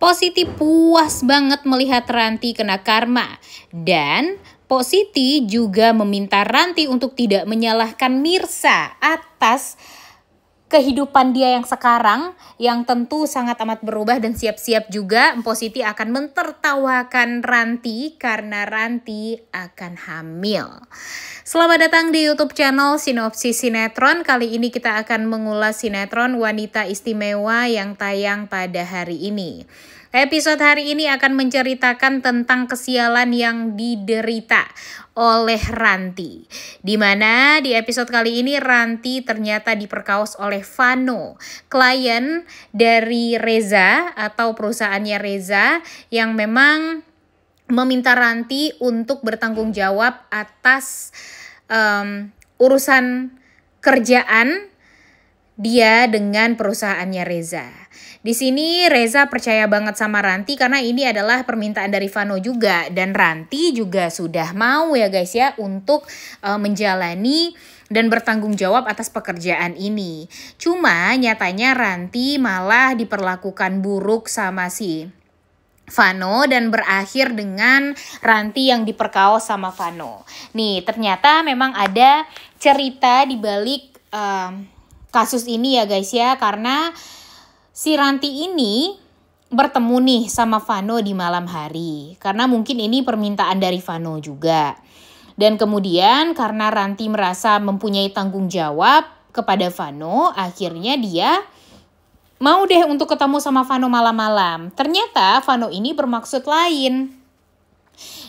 Positi puas banget melihat Ranti kena karma. Dan Positi juga meminta Ranti untuk tidak menyalahkan Mirsa atas kehidupan dia yang sekarang, yang tentu sangat amat berubah, dan siap-siap juga Positi akan mentertawakan Ranti karena Ranti akan hamil. Selamat datang di YouTube channel Sinopsis Sinetron. Kali ini kita akan mengulas sinetron Wanita Istimewa yang tayang pada hari ini. Episode hari ini akan menceritakan tentang kesialan yang diderita oleh Ranti. Dimana di episode kali ini Ranti ternyata diperkaos oleh Vano, klien dari Reza atau perusahaannya Reza, yang memang meminta Ranti untuk bertanggung jawab atas urusan kerjaan dia dengan perusahaannya Reza. Di sini Reza percaya banget sama Ranti karena ini adalah permintaan dari Vano juga, dan Ranti juga sudah mau ya guys ya untuk menjalani dan bertanggung jawab atas pekerjaan ini. Cuma nyatanya Ranti malah diperlakukan buruk sama si Vano dan berakhir dengan Ranti yang diperkaos sama Vano. Nih, ternyata memang ada cerita di balik kasus ini ya guys ya, karena si Ranti ini bertemu nih sama Vano di malam hari. Karena mungkin ini permintaan dari Vano juga. Dan kemudian karena Ranti merasa mempunyai tanggung jawab kepada Vano, akhirnya dia mau deh untuk ketemu sama Vano malam-malam. Ternyata Vano ini bermaksud lain.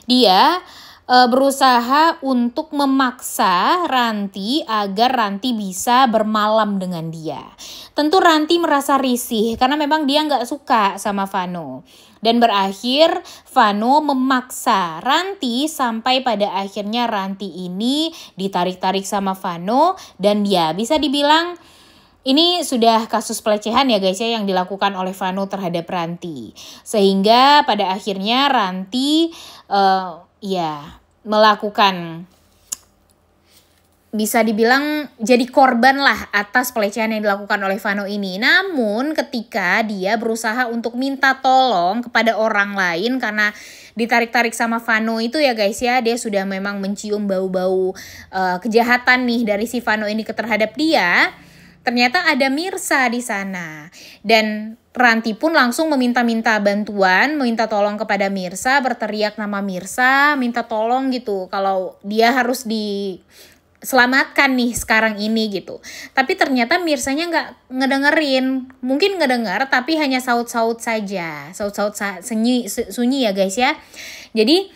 Dia berusaha untuk memaksa Ranti agar Ranti bisa bermalam dengan dia. Tentu Ranti merasa risih karena memang dia nggak suka sama Vano. Dan berakhir Vano memaksa Ranti sampai pada akhirnya Ranti ini ditarik-tarik sama Vano. Dan dia bisa dibilang ini sudah kasus pelecehan ya guys ya yang dilakukan oleh Vano terhadap Ranti. Sehingga pada akhirnya Ranti melakukan, bisa dibilang jadi korban lah atas pelecehan yang dilakukan oleh Vano ini. Namun ketika dia berusaha untuk minta tolong kepada orang lain karena ditarik-tarik sama Vano itu ya guys ya, dia sudah memang mencium bau-bau kejahatan nih dari si Vano ini terhadap dia. Ternyata ada Mirsa di sana. Dan Ranti pun langsung meminta bantuan, meminta tolong kepada Mirsa, berteriak nama Mirsa, minta tolong gitu kalau dia harus diselamatkan nih sekarang ini gitu. Tapi ternyata Mirsanya nggak ngedengerin. Mungkin ngedengar tapi hanya saut-saut saja. Saut-saut sunyi ya guys ya. Jadi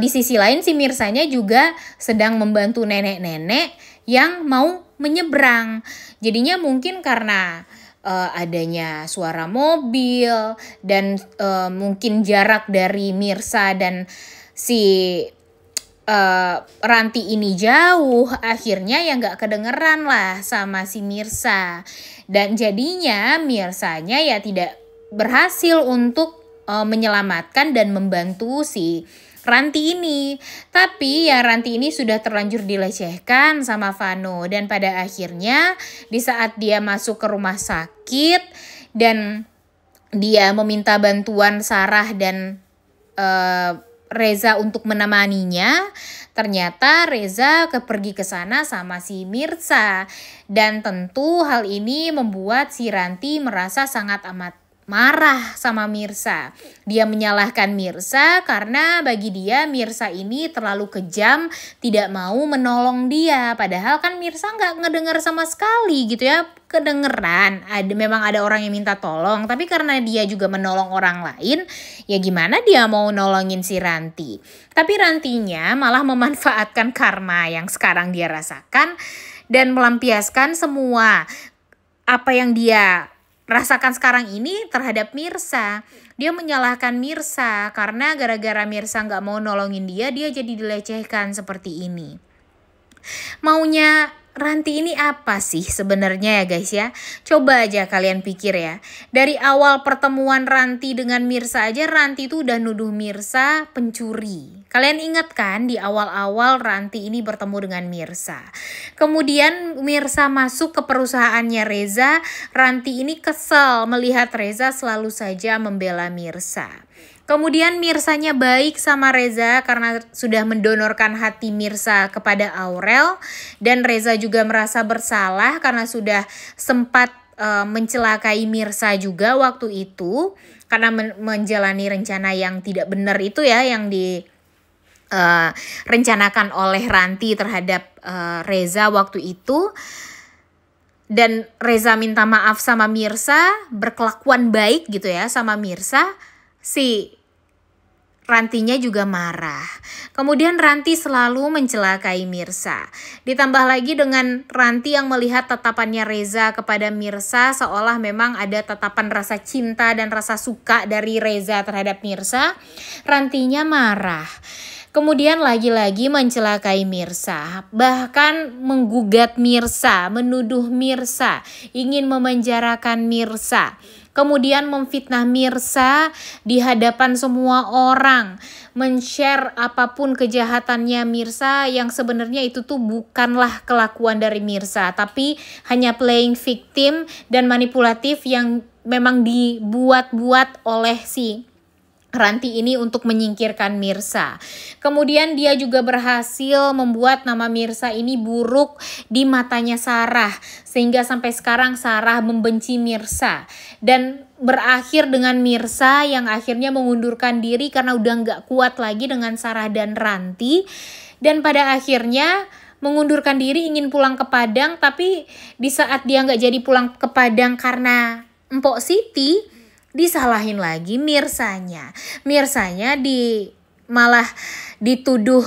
di sisi lain si Mirsanya juga sedang membantu nenek-nenek yang mau menyeberang. Jadinya mungkin karena adanya suara mobil dan mungkin jarak dari Mirsa dan si Ranti ini jauh, akhirnya ya nggak kedengeran lah sama si Mirsa. Dan jadinya Mirsanya ya tidak berhasil untuk menyelamatkan dan membantu si Ranti ini. Tapi ya Ranti ini sudah terlanjur dilecehkan sama Vano. Dan pada akhirnya di saat dia masuk ke rumah sakit dan dia meminta bantuan Sarah dan Reza untuk menemaninya, ternyata Reza pergi ke sana sama si Mirsa. Dan tentu hal ini membuat si Ranti merasa sangat amat marah sama Mirsa. Dia menyalahkan Mirsa karena bagi dia Mirsa ini terlalu kejam, tidak mau menolong dia. Padahal kan Mirsa nggak ngedengar sama sekali gitu ya. Kedengeran, memang ada orang yang minta tolong, tapi karena dia juga menolong orang lain, ya gimana dia mau nolongin si Ranti. Tapi Rantinya malah memanfaatkan karma yang sekarang dia rasakan dan melampiaskan semua apa yang dia rasakan sekarang ini terhadap Mirsa. Dia menyalahkan Mirsa karena gara-gara Mirsa nggak mau nolongin dia, dia jadi dilecehkan seperti ini. Maunya Ranti ini apa sih sebenarnya ya guys ya? Coba aja kalian pikir ya. Dari awal pertemuan Ranti dengan Mirsa aja, Ranti itu udah nuduh Mirsa pencuri. Kalian ingat kan di awal-awal Ranti ini bertemu dengan Mirsa. Kemudian Mirsa masuk ke perusahaannya Reza. Ranti ini kesel melihat Reza selalu saja membela Mirsa. Kemudian Mirsanya baik sama Reza karena sudah mendonorkan hati Mirsa kepada Aurel. Dan Reza juga merasa bersalah karena sudah sempat mencelakai Mirsa juga waktu itu. Karena menjalani rencana yang tidak benar itu ya, yang direncanakan oleh Ranti terhadap Reza waktu itu. Dan Reza minta maaf sama Mirsa, berkelakuan baik gitu ya sama Mirsa. Si Rantinya juga marah. Kemudian Ranti selalu mencelakai Mirsa. Ditambah lagi dengan Ranti yang melihat tatapannya Reza kepada Mirsa, seolah memang ada tatapan rasa cinta dan rasa suka dari Reza terhadap Mirsa. Rantinya marah. Kemudian lagi-lagi mencelakai Mirsa, bahkan menggugat Mirsa, menuduh Mirsa, ingin memenjarakan Mirsa. Kemudian memfitnah Mirsa di hadapan semua orang, men-share apapun kejahatannya Mirsa yang sebenarnya itu tuh bukanlah kelakuan dari Mirsa, tapi hanya playing victim dan manipulatif yang memang dibuat-buat oleh si Ranti ini untuk menyingkirkan Mirsa. Kemudian dia juga berhasil membuat nama Mirsa ini buruk di matanya Sarah. Sehingga sampai sekarang Sarah membenci Mirsa. Dan berakhir dengan Mirsa yang akhirnya mengundurkan diri karena udah gak kuat lagi dengan Sarah dan Ranti. Dan pada akhirnya mengundurkan diri ingin pulang ke Padang. Tapi di saat dia gak jadi pulang ke Padang karena Mpok Siti, disalahin lagi Mirsanya. Mirsanya malah dituduh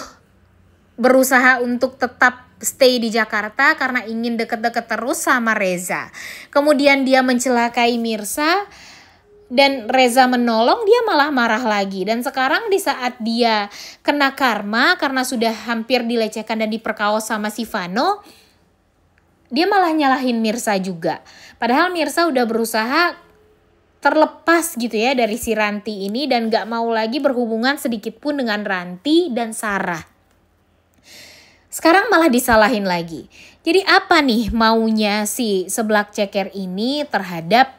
berusaha untuk tetap stay di Jakarta karena ingin deket-deket terus sama Reza. Kemudian dia mencelakai Mirsa dan Reza menolong, dia malah marah lagi. Dan sekarang di saat dia kena karma karena sudah hampir dilecehkan dan diperkaos sama si Vano, dia malah nyalahin Mirsa juga. Padahal Mirsa udah berusaha terlepas gitu ya dari si Ranti ini dan gak mau lagi berhubungan sedikit pun dengan Ranti dan Sarah. Sekarang malah disalahin lagi. Jadi apa nih maunya si seblak ceker ini terhadap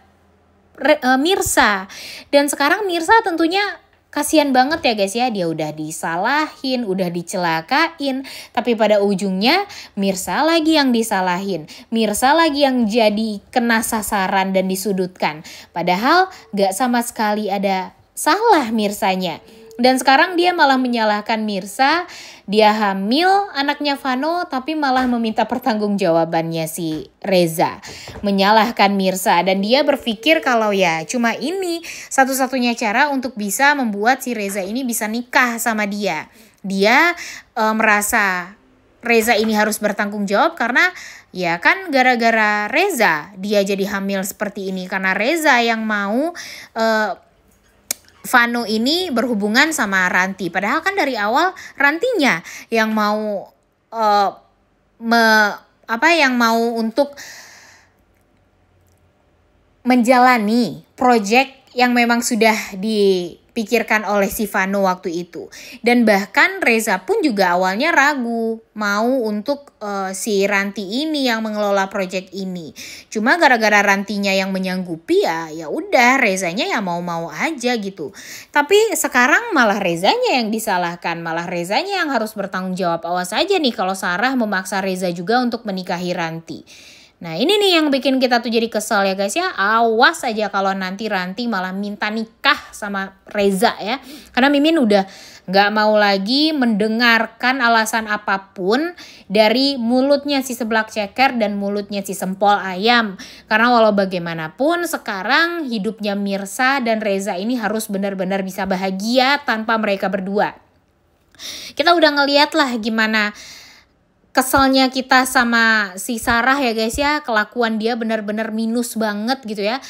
Mirsa? Dan sekarang Mirsa tentunya kasihan banget ya guys ya, dia udah disalahin, udah dicelakain, tapi pada ujungnya Mirsa lagi yang disalahin, Mirsa lagi yang jadi kena sasaran dan disudutkan. Padahal gak sama sekali ada salah Mirsanya. Dan sekarang dia malah menyalahkan Mirsa, dia hamil anaknya Vano tapi malah meminta pertanggungjawabannya si Reza. Menyalahkan Mirsa dan dia berpikir kalau ya cuma ini satu-satunya cara untuk bisa membuat si Reza ini bisa nikah sama dia. Dia merasa Reza ini harus bertanggung jawab karena ya kan gara-gara Reza dia jadi hamil seperti ini. Karena Reza yang mau Vano ini berhubungan sama Ranti. Padahal kan dari awal Rantinya yang mau yang mau untuk menjalani proyek yang memang sudah dipikirkan oleh si Vano waktu itu. Dan bahkan Reza pun juga awalnya ragu mau untuk si Ranti ini yang mengelola proyek ini. Cuma gara-gara Rantinya yang menyanggupi ya udah Rezanya ya mau-mau aja gitu. Tapi sekarang malah Rezanya yang disalahkan, malah Rezanya yang harus bertanggung jawab. Awas aja nih kalau Sarah memaksa Reza juga untuk menikahi Ranti. Nah ini nih yang bikin kita tuh jadi kesel ya guys ya. Awas aja kalau nanti Ranti malah minta nikah sama Reza ya. Karena Mimin udah gak mau lagi mendengarkan alasan apapun dari mulutnya si seblak ceker dan mulutnya si sempol ayam. Karena walau bagaimanapun sekarang hidupnya Mirsa dan Reza ini harus benar-benar bisa bahagia tanpa mereka berdua. Kita udah ngeliat lah gimana keselnya kita sama si Sarah ya guys ya. Kelakuan dia benar-benar minus banget gitu ya.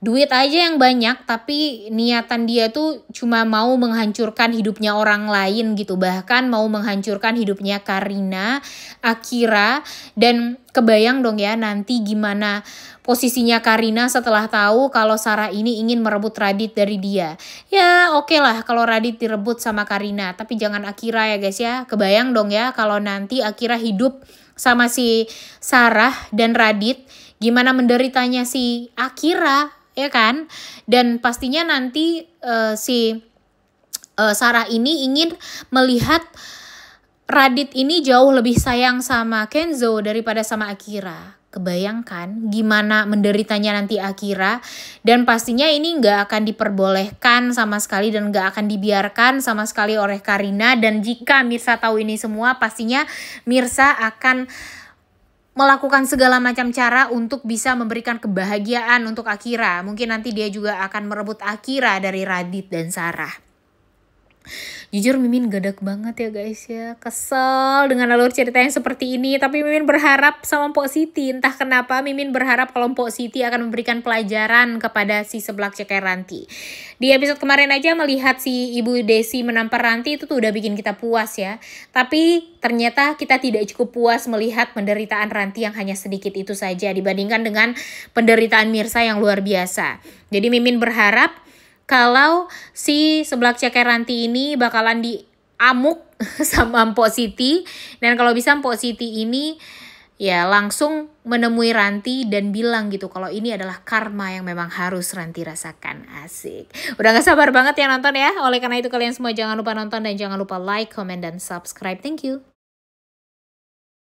duit aja yang banyak, tapi niatan dia tuh cuma mau menghancurkan hidupnya orang lain gitu. Bahkan mau menghancurkan hidupnya Karina, Akira, dan kebayang dong ya nanti gimana posisinya Karina setelah tahu kalau Sarah ini ingin merebut Radit dari dia. Ya oke lah kalau Radit direbut sama Karina, tapi jangan Akira ya guys ya. Kebayang dong ya kalau nanti Akira hidup sama si Sarah dan Radit, gimana menderitanya si Akira, ya kan? Dan pastinya nanti si Sarah ini ingin melihat Radit ini jauh lebih sayang sama Kenzo daripada sama Akira. Kebayangkan gimana menderitanya nanti Akira, dan pastinya ini nggak akan diperbolehkan sama sekali dan nggak akan dibiarkan sama sekali oleh Karina. Dan jika Mirsa tahu ini semua, pastinya Mirsa akan melakukan segala macam cara untuk bisa memberikan kebahagiaan untuk Akira. Mungkin nanti dia juga akan merebut Akira dari Radit dan Sarah. Jujur Mimin gedek banget ya guys ya. Kesel dengan alur cerita yang seperti ini. Tapi Mimin berharap sama Mpok Siti. Entah kenapa Mimin berharap kalau Mpok Siti akan memberikan pelajaran kepada si seblak ceker Ranti. Di episode kemarin aja melihat si Ibu Desi menampar Ranti itu tuh udah bikin kita puas ya. Tapi ternyata kita tidak cukup puas melihat penderitaan Ranti yang hanya sedikit itu saja dibandingkan dengan penderitaan Mirsa yang luar biasa. Jadi Mimin berharap kalau si seblak ceker Ranti ini bakalan diamuk sama Mpok Siti. Dan kalau bisa Mpok Siti ini ya langsung menemui Ranti dan bilang gitu kalau ini adalah karma yang memang harus Ranti rasakan. Asik. Udah gak sabar banget ya nonton ya. Oleh karena itu kalian semua jangan lupa nonton dan jangan lupa like, comment, dan subscribe. Thank you.